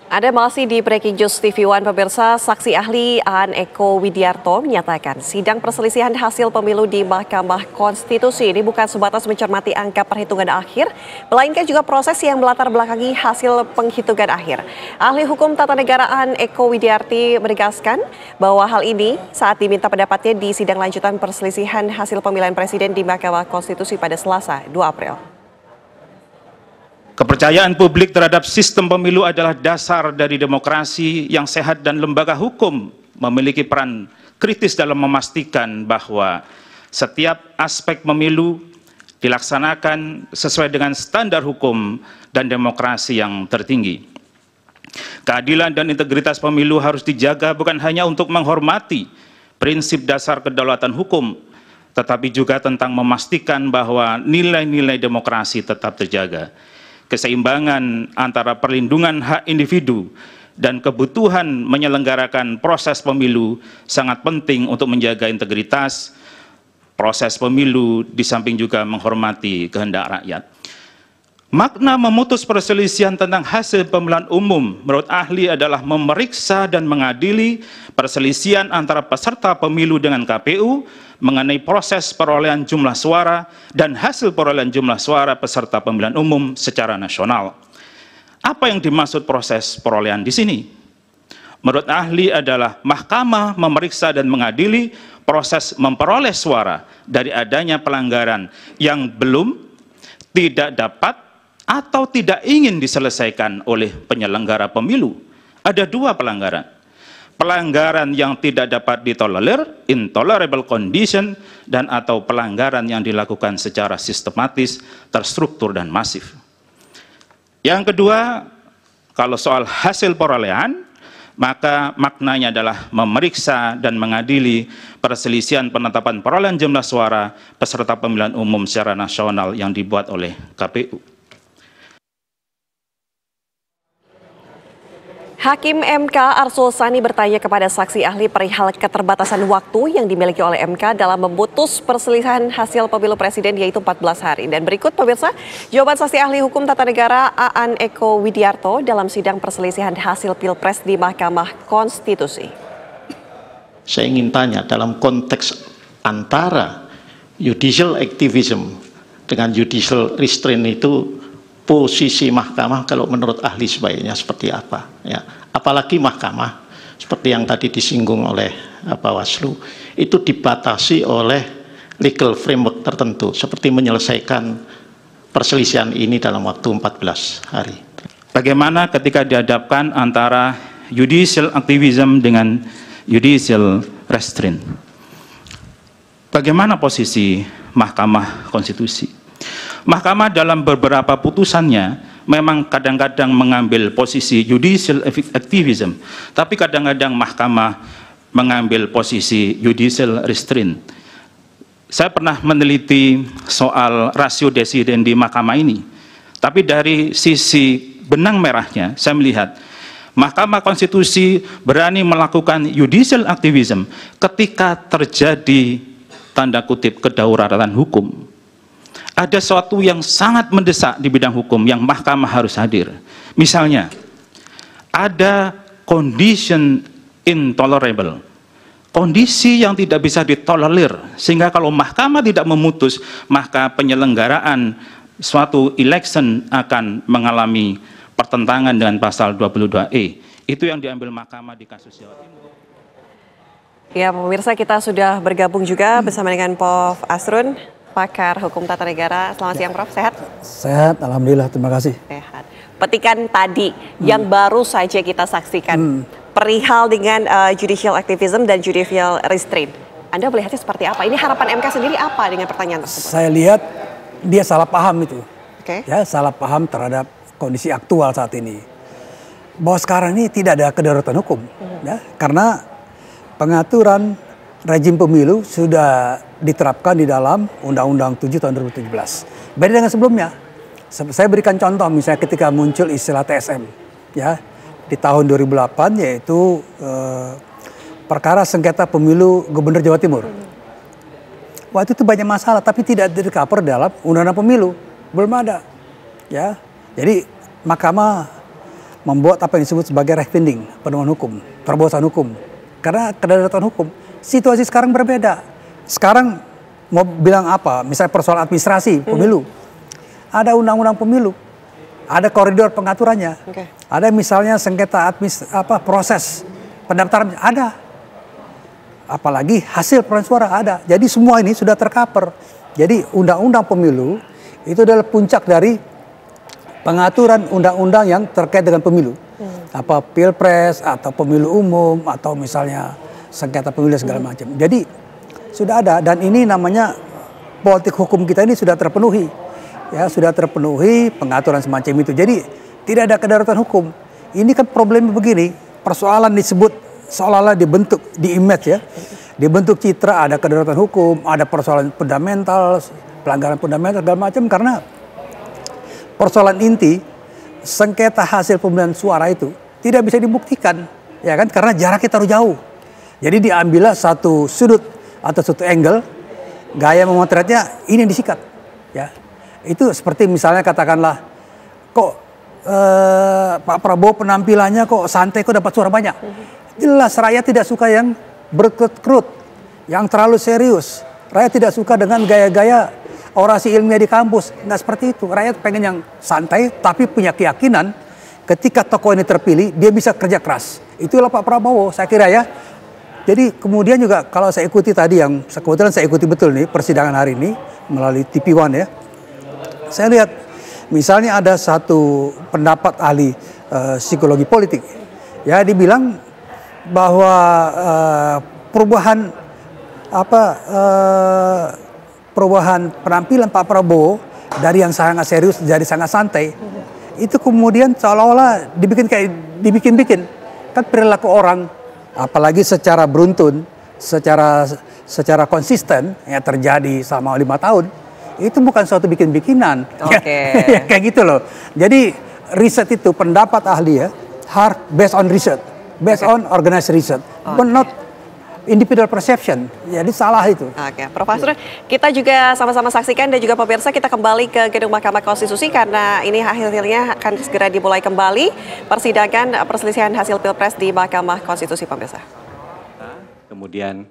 Anda masih di Breaking News TV One, pemirsa. Saksi ahli Aan Eko Widiarto menyatakan sidang perselisihan hasil pemilu di Mahkamah Konstitusi ini bukan sebatas mencermati angka perhitungan akhir, melainkan juga proses yang melatar belakangi hasil penghitungan akhir. Ahli Hukum Tata Negara Aan Eko Widiarti menegaskan bahwa hal ini saat diminta pendapatnya di sidang lanjutan perselisihan hasil pemilihan presiden di Mahkamah Konstitusi pada Selasa, 2 April. Kepercayaan publik terhadap sistem pemilu adalah dasar dari demokrasi yang sehat dan lembaga hukum memiliki peran kritis dalam memastikan bahwa setiap aspek pemilu dilaksanakan sesuai dengan standar hukum dan demokrasi yang tertinggi. Keadilan dan integritas pemilu harus dijaga bukan hanya untuk menghormati prinsip dasar kedaulatan hukum, tetapi juga tentang memastikan bahwa nilai-nilai demokrasi tetap terjaga. Keseimbangan antara perlindungan hak individu dan kebutuhan menyelenggarakan proses pemilu sangat penting untuk menjaga integritas proses pemilu di samping juga menghormati kehendak rakyat. Makna memutus perselisihan tentang hasil pemilihan umum menurut ahli adalah memeriksa dan mengadili perselisihan antara peserta pemilu dengan KPU mengenai proses perolehan jumlah suara dan hasil perolehan jumlah suara peserta pemilihan umum secara nasional. Apa yang dimaksud proses perolehan di sini? Menurut ahli adalah mahkamah memeriksa dan mengadili proses memperoleh suara dari adanya pelanggaran yang belum, tidak dapat, atau tidak ingin diselesaikan oleh penyelenggara pemilu. Ada dua pelanggaran. Pelanggaran yang tidak dapat ditolerir, intolerable condition, dan atau pelanggaran yang dilakukan secara sistematis, terstruktur, dan masif. Yang kedua, kalau soal hasil perolehan, maka maknanya adalah memeriksa dan mengadili perselisihan penetapan perolehan jumlah suara peserta pemilihan umum secara nasional yang dibuat oleh KPU. Hakim MK Arsul Sani bertanya kepada saksi ahli perihal keterbatasan waktu yang dimiliki oleh MK dalam memutus perselisihan hasil pemilu presiden yaitu 14 hari. Dan berikut pemirsa, jawaban saksi ahli hukum tata negara Aan Eko Widiarto dalam sidang perselisihan hasil pilpres di Mahkamah Konstitusi. Saya ingin tanya dalam konteks antara judicial activism dengan judicial restraint itu posisi mahkamah kalau menurut ahli sebaiknya seperti apa, ya? Apalagi mahkamah seperti yang tadi disinggung oleh Bawaslu itu dibatasi oleh legal framework tertentu seperti menyelesaikan perselisihan ini dalam waktu 14 hari. Bagaimana ketika dihadapkan antara judicial activism dengan judicial restraint? Bagaimana posisi Mahkamah Konstitusi? Mahkamah dalam beberapa putusannya memang kadang-kadang mengambil posisi judicial activism, tapi kadang-kadang mahkamah mengambil posisi judicial restraint. Saya pernah meneliti soal rasio desiden di mahkamah ini, tapi dari sisi benang merahnya saya melihat Mahkamah Konstitusi berani melakukan judicial activism ketika terjadi tanda kutip kedaulatan hukum. Ada sesuatu yang sangat mendesak di bidang hukum yang mahkamah harus hadir. Misalnya, ada condition intolerable, kondisi yang tidak bisa ditolerir, sehingga kalau mahkamah tidak memutus, maka penyelenggaraan suatu election akan mengalami pertentangan dengan pasal 22E. Itu yang diambil mahkamah di kasus Jawa Timur. Ya, pemirsa, kita sudah bergabung juga bersama dengan Prof. Asrun, pakar hukum tata negara. Selamat siang, Prof. Sehat? Sehat, alhamdulillah, terima kasih. Sehat. Petikan tadi yang baru saja kita saksikan perihal dengan judicial activism dan judicial restraint. Anda melihatnya seperti apa? Ini harapan MK sendiri apa dengan pertanyaan tersebut? Saya lihat dia salah paham itu. Okay. Ya, salah paham terhadap kondisi aktual saat ini. Bahwa sekarang ini tidak ada kedaruratan hukum. Ya, karena pengaturan rejim pemilu sudah diterapkan di dalam Undang-Undang 7 tahun 2017. Beda dengan sebelumnya. Saya berikan contoh misalnya ketika muncul istilah TSM, ya di tahun 2008 yaitu perkara sengketa pemilu Gubernur Jawa Timur. Waktu itu banyak masalah tapi tidak di-cover dalam Undang-Undang Pemilu, belum ada, ya. Jadi Mahkamah membuat apa yang disebut sebagai rechtbinding, pedoman hukum, terobosan hukum. Karena kedaruratan hukum, situasi sekarang berbeda. Sekarang mau bilang apa? Misalnya persoalan administrasi pemilu, ada undang-undang pemilu, ada koridor pengaturannya, ada misalnya sengketa proses pendaftaran ada, apalagi hasil perolehan suara ada. Jadi semua ini sudah tercover. Jadi undang-undang pemilu itu adalah puncak dari pengaturan undang-undang yang terkait dengan pemilu. Apa pilpres atau pemilu umum atau misalnya sengketa pemilu segala macam. Jadi sudah ada, dan ini namanya politik hukum kita ini sudah terpenuhi. Ya, sudah terpenuhi pengaturan semacam itu. Jadi tidak ada kedaruratan hukum. Ini kan problemnya begini, persoalan disebut seolah-olah dibentuk di image ya. Dibentuk citra ada kedaruratan hukum, ada persoalan fundamental, pelanggaran fundamental segala macam, karena persoalan inti sengketa hasil pemilihan suara itu tidak bisa dibuktikan, ya kan? Karena jaraknya terlalu jauh. Jadi diambillah satu sudut atau satu angle, gaya memotretnya ini yang disikat, ya. Itu seperti misalnya katakanlah, kok Pak Prabowo penampilannya kok santai, kok dapat suara banyak. Jelas rakyat tidak suka yang berkerut-kerut, yang terlalu serius. Rakyat tidak suka dengan gaya-gaya orasi ilmiah di kampus. Nggak seperti itu. Rakyat pengen yang santai, tapi punya keyakinan ketika tokoh ini terpilih, dia bisa kerja keras. Itulah Pak Prabowo, saya kira ya. Jadi kemudian juga kalau saya ikuti tadi yang kebetulan saya ikuti betul nih persidangan hari ini melalui TV One ya. Saya lihat misalnya ada satu pendapat ahli psikologi politik. Ya, dibilang bahwa perubahan penampilan Pak Prabowo dari yang sangat serius jadi sangat santai, itu kemudian seolah-olah dibikin-bikin. Kan perilaku orang, apalagi secara beruntun, secara konsisten ya terjadi selama 5 tahun, itu bukan suatu bikin-bikinan. Ya, kayak gitu loh. Jadi riset itu pendapat ahli ya, hard based on research, based on organized research, but not individual perception. Jadi salah itu. Oke, Prof. Hasrul, kita juga sama-sama saksikan dan juga pemirsa kita kembali ke gedung Mahkamah Konstitusi karena ini hasilnya akan segera dimulai kembali persidangan perselisihan hasil Pilpres di Mahkamah Konstitusi, pemirsa. Kemudian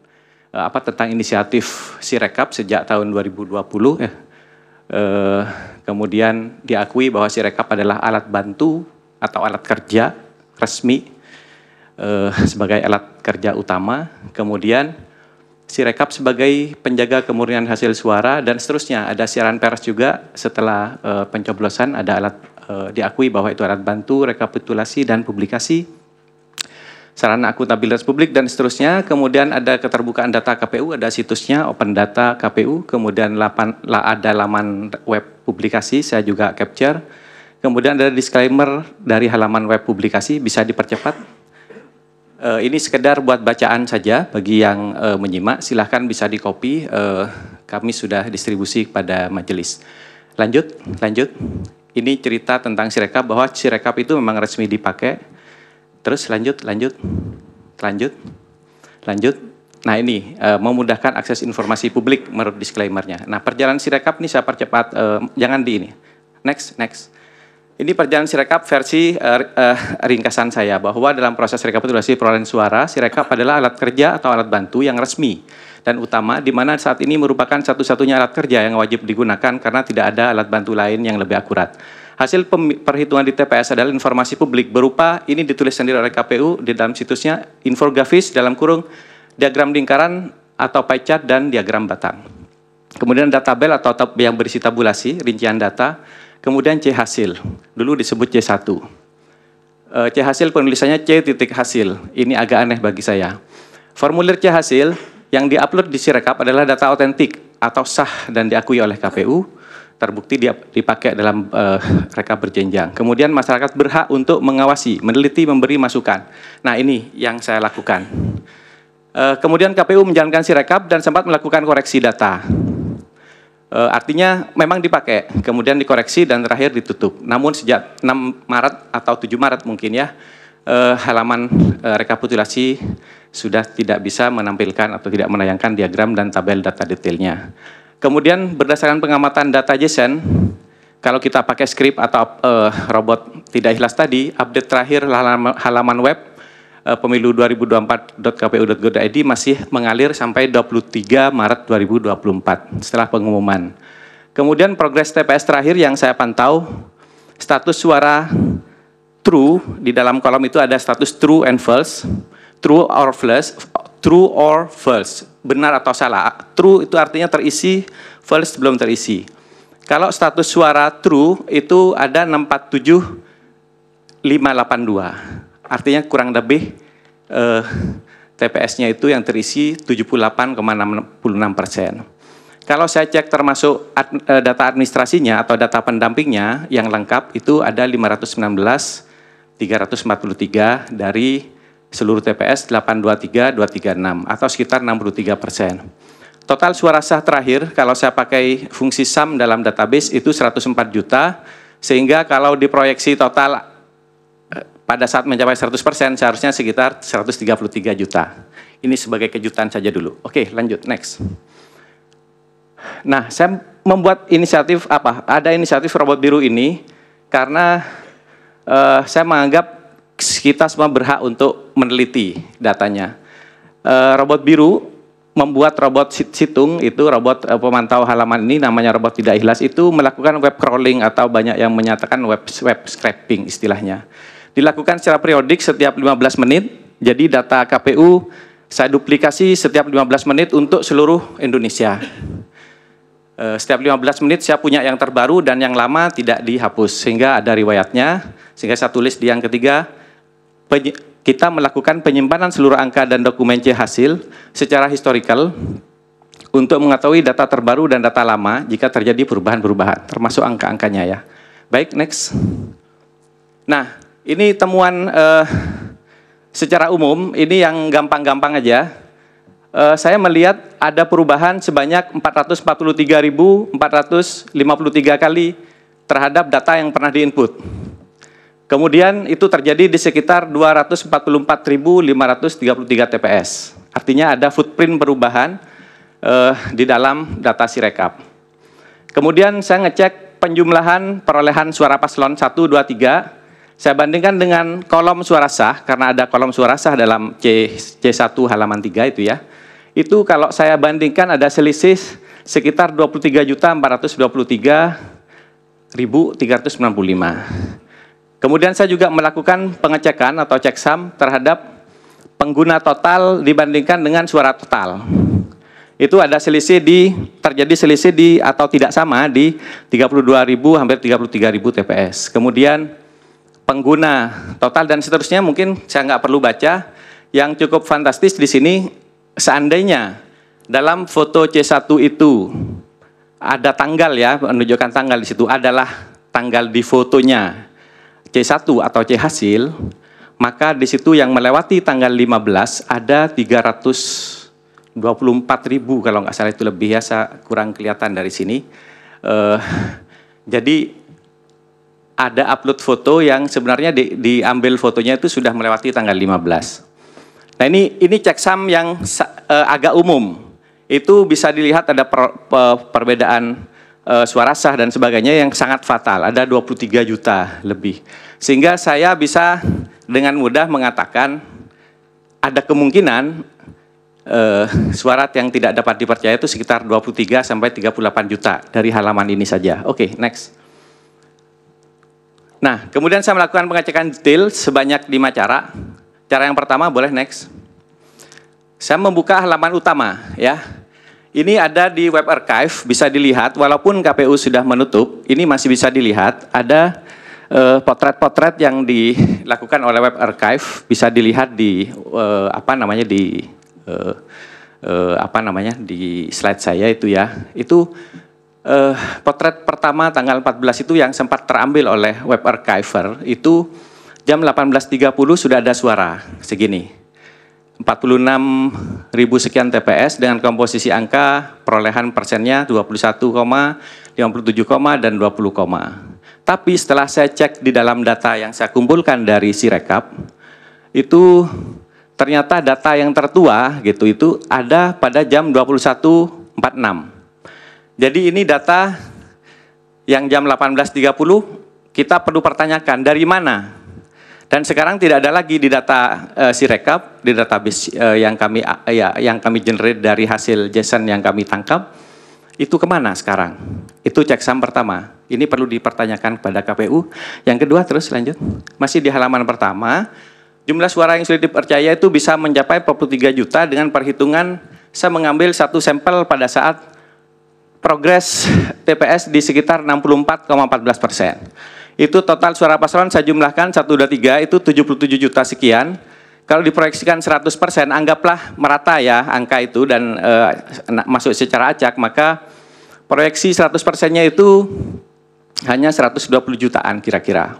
tentang inisiatif Sirekap sejak tahun 2020 kemudian diakui bahwa Sirekap adalah alat bantu atau alat kerja resmi sebagai alat kerja utama, kemudian Sirekap sebagai penjaga kemurnian hasil suara, dan seterusnya. Ada siaran pers juga setelah pencoblosan, ada alat diakui bahwa itu alat bantu, rekapitulasi, dan publikasi, sarana akuntabilitas publik, dan seterusnya. Kemudian ada keterbukaan data KPU, ada situsnya Open Data KPU, kemudian ada laman web publikasi, saya juga capture. Kemudian ada disclaimer dari halaman web publikasi, bisa dipercepat. Ini sekedar buat bacaan saja bagi yang menyimak, silahkan bisa di-copy, kami sudah distribusi kepada majelis. Lanjut. Ini cerita tentang Sirekap, bahwa Sirekap itu memang resmi dipakai. Terus lanjut. Nah ini memudahkan akses informasi publik menurut disclaimer-nya. Nah perjalanan Sirekap ini saya percepat, jangan di ini. Next. Ini perjalanan Sirekap versi ringkasan saya, bahwa dalam proses rekapitulasi perolehan suara, Sirekap adalah alat kerja atau alat bantu yang resmi dan utama, di mana saat ini merupakan satu-satunya alat kerja yang wajib digunakan karena tidak ada alat bantu lain yang lebih akurat. Hasil perhitungan di TPS adalah informasi publik berupa, ini ditulis sendiri oleh KPU di dalam situsnya, infografis dalam kurung, diagram lingkaran atau pie chart, dan diagram batang. Kemudian data tabel atau yang berisi tabulasi, rincian data. Kemudian C hasil, dulu disebut C1. C hasil penulisannya C titik hasil, ini agak aneh bagi saya. Formulir C hasil yang diupload di Sirekap adalah data otentik atau sah dan diakui oleh KPU, terbukti dipakai dalam rekap berjenjang. Kemudian masyarakat berhak untuk mengawasi, meneliti, memberi masukan. Nah ini yang saya lakukan. Kemudian KPU menjalankan Sirekap dan sempat melakukan koreksi data. Artinya memang dipakai, kemudian dikoreksi dan terakhir ditutup. Namun sejak 6 Maret atau 7 Maret mungkin ya, halaman rekapitulasi sudah tidak bisa menampilkan atau tidak menayangkan diagram dan tabel data detailnya. Kemudian berdasarkan pengamatan data JSON, kalau kita pakai script atau robot tidak ihlas tadi, update terakhir halaman web pemilu 2024.kpu.go.id masih mengalir sampai 23 Maret 2024 setelah pengumuman. Kemudian progres TPS terakhir yang saya pantau, status suara true, di dalam kolom itu ada status true and false, true or false, benar atau salah. True itu artinya terisi, false belum terisi. Kalau status suara true itu ada 647.582, artinya kurang lebih TPS-nya itu yang terisi 78,66%. Kalau saya cek termasuk data administrasinya atau data pendampingnya yang lengkap itu ada 519.343 dari seluruh TPS 823.236 atau sekitar 63%. Total suara sah terakhir kalau saya pakai fungsi sum dalam database itu 104 juta, sehingga kalau diproyeksi total pada saat mencapai 100% seharusnya sekitar 133 juta. Ini sebagai kejutan saja dulu. Oke, lanjut, next. Nah, saya membuat inisiatif apa? Ada inisiatif robot biru ini karena saya menganggap kita semua berhak untuk meneliti datanya. Robot biru membuat robot situng, itu robot pemantau halaman ini namanya robot tidak ihlas, itu melakukan web crawling atau banyak yang menyatakan web scraping istilahnya. Dilakukan secara periodik setiap 15 menit, jadi data KPU saya duplikasi setiap 15 menit untuk seluruh Indonesia. Setiap 15 menit saya punya yang terbaru dan yang lama tidak dihapus, sehingga ada riwayatnya, sehingga saya tulis di yang ketiga, kita melakukan penyimpanan seluruh angka dan dokumen C hasil secara historical untuk mengetahui data terbaru dan data lama jika terjadi perubahan-perubahan, termasuk angka-angkanya ya. Baik, next. Nah, ini temuan secara umum, ini yang gampang-gampang aja. Saya melihat ada perubahan sebanyak 443.453 kali terhadap data yang pernah diinput. Kemudian itu terjadi di sekitar 244.533 TPS. Artinya ada footprint perubahan di dalam data Sirekap. Kemudian saya ngecek penjumlahan perolehan suara paslon 1, 2, 3. Saya bandingkan dengan kolom suara sah, karena ada kolom suara sah dalam C1 halaman 3 itu ya. Itu kalau saya bandingkan ada selisih sekitar 23.423.365. Kemudian saya juga melakukan pengecekan atau checksum terhadap pengguna total dibandingkan dengan suara total. Itu ada terjadi selisih di atau tidak sama di 32.000 hampir 33.000 TPS. Kemudian pengguna total dan seterusnya mungkin saya nggak perlu baca. Yang cukup fantastis di sini, seandainya dalam foto C1 itu ada tanggal ya, menunjukkan tanggal di situ adalah tanggal di fotonya C1 atau C hasil, maka di situ yang melewati tanggal 15 ada 324.000 kalau nggak salah, itu lebih ya, saya kurang kelihatan dari sini. Jadi ada upload foto yang sebenarnya diambil fotonya itu sudah melewati tanggal 15. Nah ini checksum yang agak umum, itu bisa dilihat ada perbedaan suara sah dan sebagainya yang sangat fatal, ada 23 juta lebih. Sehingga saya bisa dengan mudah mengatakan ada kemungkinan suara yang tidak dapat dipercaya itu sekitar 23 sampai 38 juta dari halaman ini saja. Oke, next. Nah, kemudian saya melakukan pengecekan detail sebanyak 5 cara. Cara yang pertama, boleh next. Saya membuka halaman utama ya. Ini ada di web archive, bisa dilihat walaupun KPU sudah menutup, ini masih bisa dilihat, ada potret-potret yang dilakukan oleh web archive, bisa dilihat di di slide saya itu ya. Itu potret pertama tanggal 14 itu yang sempat terambil oleh web archiver, itu jam 18.30 sudah ada suara segini. 46.000 sekian TPS dengan komposisi angka perolehan persennya 21, 57, dan 20, Tapi setelah saya cek di dalam data yang saya kumpulkan dari Sirekap, itu ternyata data yang tertua gitu itu ada pada jam 21.46. Jadi ini data yang jam 18.30 kita perlu pertanyakan dari mana. Dan sekarang tidak ada lagi di data Sirekap, di database yang kami generate dari hasil JSON yang kami tangkap, itu kemana sekarang? Itu checksum pertama. Ini perlu dipertanyakan kepada KPU. Yang kedua, terus lanjut. Masih di halaman pertama, jumlah suara yang sulit dipercaya itu bisa mencapai 43 juta dengan perhitungan saya mengambil satu sampel pada saat progres TPS di sekitar 64,14%. Itu total suara paslon saya jumlahkan 1, 2, 3 itu 77 juta sekian. Kalau diproyeksikan 100%, anggaplah merata ya angka itu dan masuk secara acak, maka proyeksi 100%-nya itu hanya 120 jutaan kira-kira.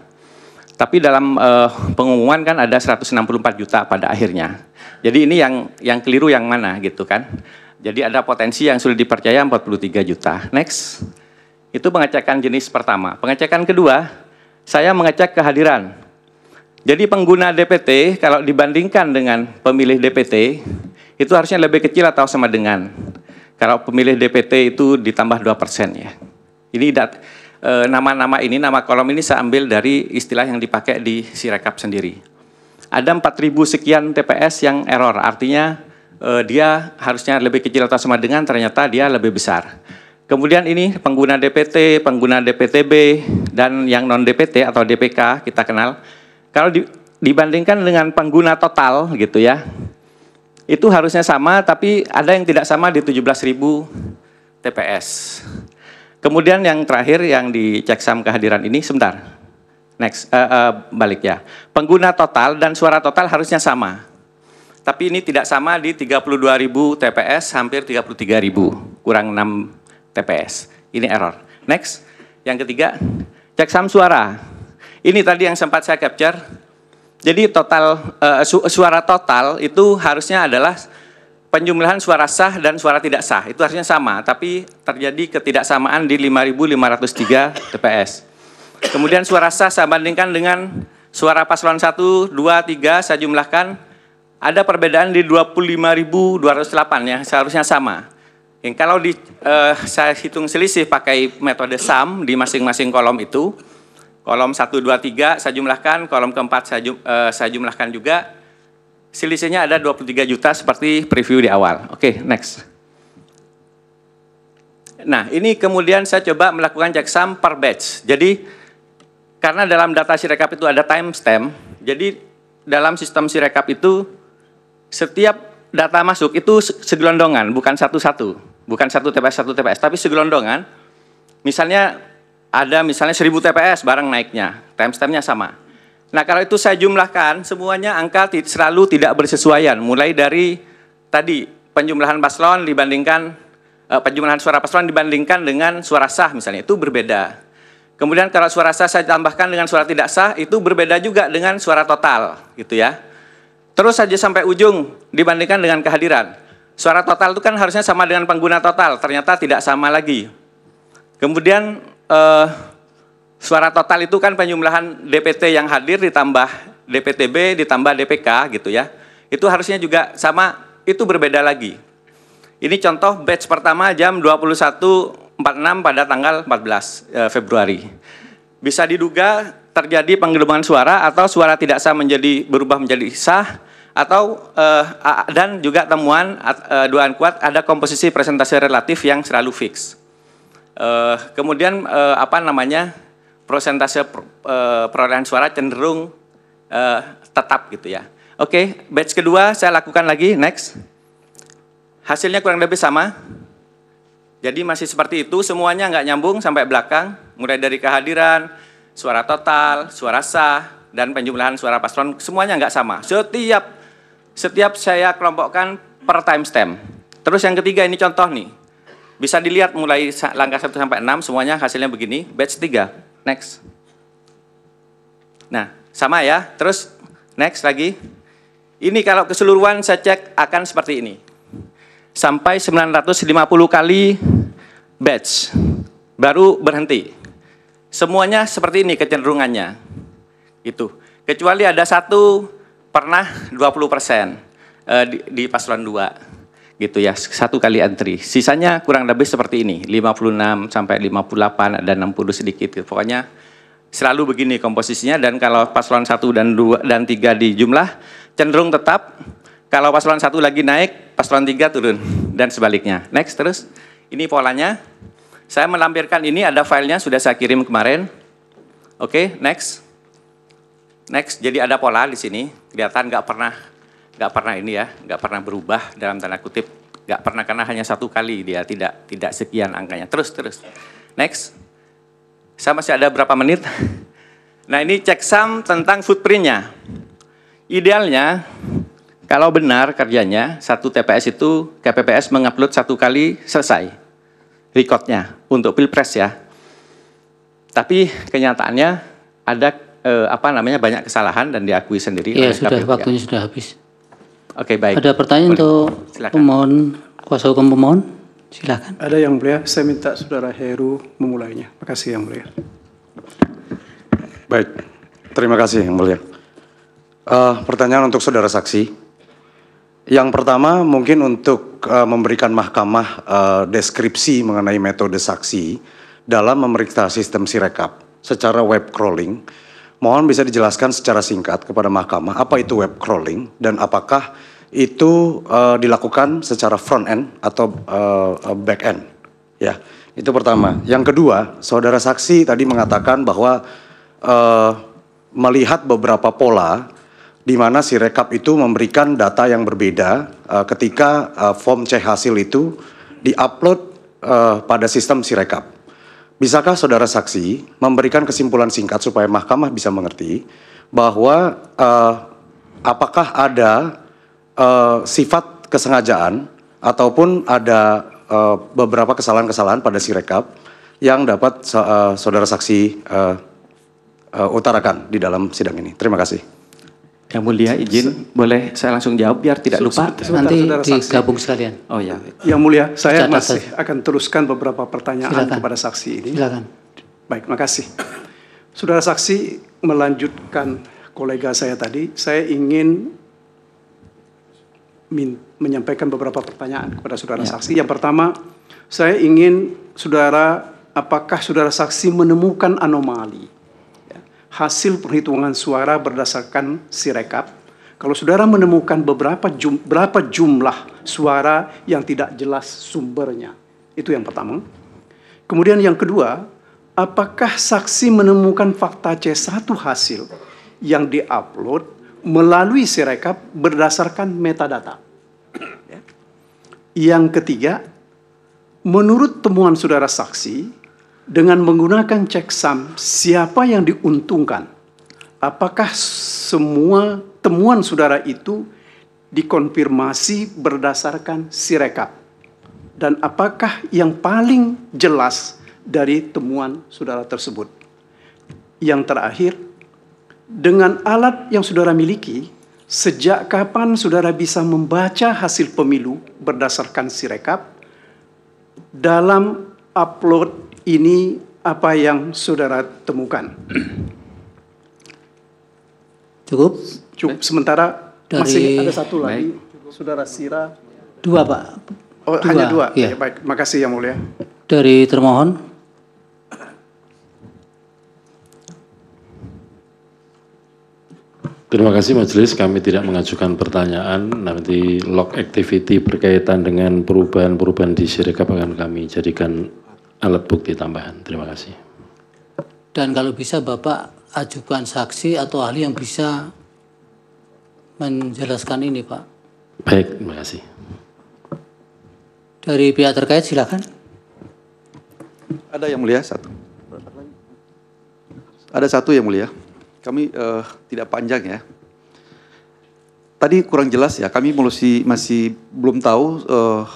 Tapi dalam pengumuman kan ada 164 juta pada akhirnya. Jadi ini yang keliru yang mana gitu kan. Jadi ada potensi yang sudah dipercaya 43 juta. Next. Itu pengecekan jenis pertama. Pengecekan kedua, saya mengecek kehadiran. Jadi pengguna DPT kalau dibandingkan dengan pemilih DPT itu harusnya lebih kecil atau sama dengan. Kalau pemilih DPT itu ditambah 2% ya. Ini nama-nama ini, nama kolom ini saya ambil dari istilah yang dipakai di Sirekap sendiri. Ada 4.000 sekian TPS yang error, artinya dia harusnya lebih kecil atau sama dengan, ternyata dia lebih besar. Kemudian ini pengguna DPT, pengguna DPTB, dan yang non-DPT atau DPK kita kenal. Kalau dibandingkan dengan pengguna total gitu ya, itu harusnya sama, tapi ada yang tidak sama di 17.000 TPS. Kemudian yang terakhir yang di checksum kehadiran ini, sebentar. Next, balik ya. Pengguna total dan suara total harusnya sama. Tapi ini tidak sama di 32.000 TPS, hampir 33.000, kurang 6 TPS. Ini error. Next, yang ketiga, checksum suara. Ini tadi yang sempat saya capture. Jadi total suara total itu harusnya adalah penjumlahan suara sah dan suara tidak sah. Itu harusnya sama, tapi terjadi ketidaksamaan di 5.503 TPS. Kemudian suara sah saya bandingkan dengan suara paslon 1, 2, 3 saya jumlahkan. Ada perbedaan di 25.208 ya, seharusnya sama. Yang kalau saya hitung selisih pakai metode sum di masing-masing kolom itu, kolom 1, 2, 3 saya jumlahkan, kolom keempat saya jumlahkan juga, selisihnya ada 23 juta seperti preview di awal. Oke, next. Nah, ini kemudian saya coba melakukan checksum per batch. Jadi, karena dalam data Sirekap itu ada timestamp, jadi dalam sistem Sirekap itu setiap data masuk itu segelondongan, bukan satu-satu, bukan satu TPS, tapi segelondongan. Misalnya ada 1.000 TPS barang naiknya, timestamp-nya sama. Nah kalau itu saya jumlahkan, semuanya angka selalu tidak bersesuaian. Mulai dari tadi penjumlahan paslon dibandingkan, penjumlahan suara paslon dibandingkan dengan suara sah misalnya, itu berbeda. Kemudian kalau suara sah saya tambahkan dengan suara tidak sah, itu berbeda juga dengan suara total, gitu ya. Terus saja sampai ujung dibandingkan dengan kehadiran. Suara total itu kan harusnya sama dengan pengguna total, ternyata tidak sama lagi. Kemudian suara total itu kan penjumlahan DPT yang hadir ditambah DPTB ditambah DPK gitu ya. Itu harusnya juga sama, itu berbeda lagi. Ini contoh batch pertama jam 21.46 pada tanggal 14 Februari. Bisa diduga terjadi penggelembungan suara atau suara tidak sah berubah menjadi sah, atau dan juga temuan dugaan kuat ada komposisi presentasi relatif yang selalu fix. Kemudian persentase perolehan suara cenderung tetap gitu ya. Oke, batch kedua saya lakukan lagi, next. Hasilnya kurang lebih sama. Jadi masih seperti itu, semuanya nggak nyambung sampai belakang, mulai dari kehadiran, suara total, suara sah, dan penjumlahan suara paslon, semuanya nggak sama. Setiap saya kelompokkan per timestamp. Terus yang ketiga ini contoh nih. Bisa dilihat mulai langkah 1 sampai 6 semuanya hasilnya begini. Batch 3. Next. Nah, sama ya. Terus next lagi. Ini kalau keseluruhan saya cek akan seperti ini. Sampai 950 kali batch. Baru berhenti. Semuanya seperti ini kecenderungannya. Itu. Kecuali ada satu pernah 20% di paslon 2. gitu ya, 1 kali antri. Sisanya kurang lebih seperti ini, 56 sampai 58, ada 60 sedikit. Gitu. Pokoknya selalu begini komposisinya, dan kalau paslon 1 dan 2 dan 3 di jumlah cenderung tetap. Kalau paslon 1 lagi naik, paslon 3 turun, dan sebaliknya. Next, terus. Ini polanya. Saya melampirkan ini, ada filenya, sudah saya kirim kemarin. Oke, next. Next, jadi ada pola di sini. Kelihatan nggak pernah ini ya, nggak pernah berubah dalam tanda kutip, nggak pernah, karena hanya 1 kali dia tidak sekian angkanya. Terus. Next. Saya masih ada berapa menit? Nah, ini checksum tentang footprint-nya. Idealnya, kalau benar kerjanya, 1 TPS itu KPPS mengupload 1 kali selesai recordnya untuk Pilpres ya. Tapi kenyataannya ada banyak kesalahan dan diakui sendiri. Ya, sudah, waktunya sudah habis. Oke, baik. Ada pertanyaan untuk pemohon, kuasa hukum pemohon? Silakan. Ada yang mulia, saya minta Saudara Heru memulainya. Terima kasih yang mulia. Baik, terima kasih yang mulia. Pertanyaan untuk saudara saksi. Yang pertama mungkin untuk memberikan mahkamah deskripsi mengenai metode saksi dalam memeriksa sistem Sirekap secara web crawling. Mohon bisa dijelaskan secara singkat kepada mahkamah apa itu web crawling dan apakah itu dilakukan secara front end atau back end. Ya, itu pertama. Yang kedua, saudara saksi tadi mengatakan bahwa melihat beberapa pola di mana Sirekap itu memberikan data yang berbeda ketika form C hasil itu diupload pada sistem Sirekap. Bisakah saudara saksi memberikan kesimpulan singkat supaya mahkamah bisa mengerti bahwa apakah ada sifat kesengajaan ataupun ada beberapa kesalahan-kesalahan pada Sirekap yang dapat saudara saksi utarakan di dalam sidang ini. Terima kasih. Yang mulia izin, boleh saya langsung jawab biar tidak lupa. Nanti digabung sekalian. Oh ya. Yang mulia, saya masih akan teruskan beberapa pertanyaan kepada saksi ini. Silakan. Baik, makasih. Saudara saksi melanjutkan kolega saya tadi, saya ingin menyampaikan beberapa pertanyaan kepada saudara saksi. Yang pertama, saya ingin apakah saudara saksi menemukan anomali hasil perhitungan suara berdasarkan Sirekap? Kalau saudara menemukan berapa jumlah suara yang tidak jelas sumbernya, itu yang pertama. Kemudian yang kedua, apakah saksi menemukan fakta C1 hasil yang diupload melalui Sirekap berdasarkan metadata? Yang ketiga, menurut temuan saudara saksi, dengan menggunakan checksum, siapa yang diuntungkan? Apakah semua temuan saudara itu dikonfirmasi berdasarkan Sirekap? Dan apakah yang paling jelas dari temuan saudara tersebut? Yang terakhir, dengan alat yang saudara miliki, sejak kapan saudara bisa membaca hasil pemilu berdasarkan Sirekap? Dalam upload ini apa yang saudara temukan? Cukup? Cukup. Sementara masih ada satu lagi, saudara Sira. 2, Pak. Oh, 2. hanya 2. Ya. Baik, makasih yang mulia. Dari termohon. Terima kasih majelis, kami tidak mengajukan pertanyaan. Nanti log activity berkaitan dengan perubahan-perubahan di Sirekap akan kami jadikan alat bukti tambahan. Terima kasih. Dan kalau bisa Bapak ajukan saksi atau ahli yang bisa menjelaskan ini, Pak. Baik, terima kasih. Dari pihak terkait silakan. Ada yang mulia satu. Ada satu yang mulia. Kami tidak panjang ya. Tadi kurang jelas ya. Kami masih belum tahu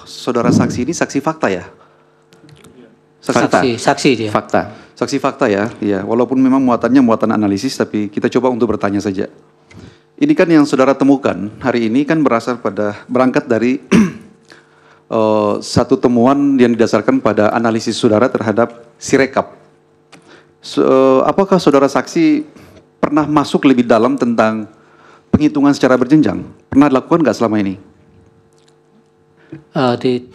saudara saksi ini saksi fakta ya. Saksi dia. Fakta. Saksi fakta ya. Iya. Walaupun memang muatannya muatan analisis, tapi kita coba untuk bertanya saja. Ini kan yang saudara temukan hari ini kan berangkat dari satu temuan yang didasarkan pada analisis saudara terhadap Sirekap. Apakah saudara saksi pernah masuk lebih dalam tentang penghitungan secara berjenjang? Pernah dilakukan nggak selama ini? Di